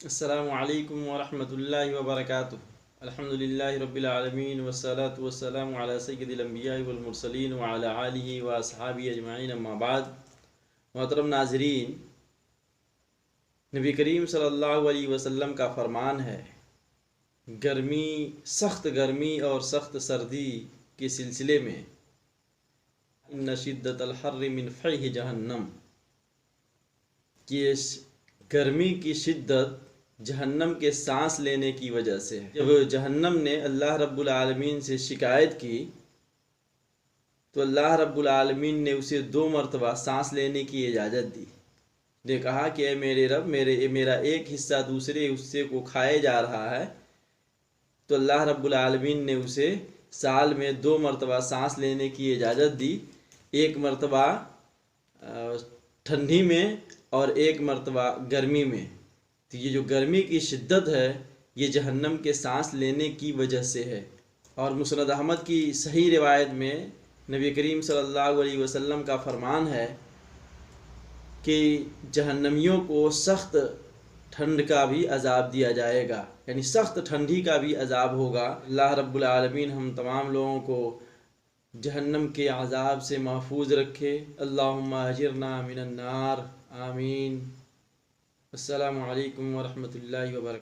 السلام علیکم ورحمۃ اللہ وبرکاتہ۔ الحمدللہ رب العالمین والصلاة والسلام علی سید الانبیاء والمرسلین وعلی آلہ واصحابہ اجمعین، اما بعد۔ محترم ناظرین، نبی کریم صلی اللہ علیہ وسلم کا فرمان ہے، سخت گرمی اور سخت سردی کے سلسلے میں ان شدت الحر من فیح جہنم، کہ گرمی کی شدت جہنم کے سانس لینے کی وجہ سے ہے۔ جب جہنم نے اللہ رب العالمین سے شکایت کی تو اللہ رب العالمین نے اسے 2 مرتبہ سانس لینے کی اجازت دی۔ نے کہا کہ اے میرے رب، میرا ایک حصہ دوسرے حصے کو کھائے جا رہا ہے، تو اللہ رب العالمین نے اسے سال میں 2 مرتبہ سانس لینے کی اجازت دی، ایک مرتبہ ٹھنڈی میں اور ایک مرتبہ گرمی میں۔ تو یہ جو گرمی کی شدت ہے یہ جہنم کے سانس لینے کی وجہ سے ہے۔ اور مسند احمد کی صحیح روایت میں نبی کریم صلی اللہ علیہ وسلم کا فرمان ہے کہ جہنمیوں کو سخت ٹھنڈ کا بھی عذاب دیا جائے گا، یعنی سخت ٹھنڈی کا بھی عذاب ہوگا۔ اللہ رب العالمین ہم تمام لوگوں کو جہنم کے عذاب سے محفوظ رکھے۔ اللہم اجرنا من النار، آمین۔ السلام علیکم ورحمۃ اللہ وبرکاتہ۔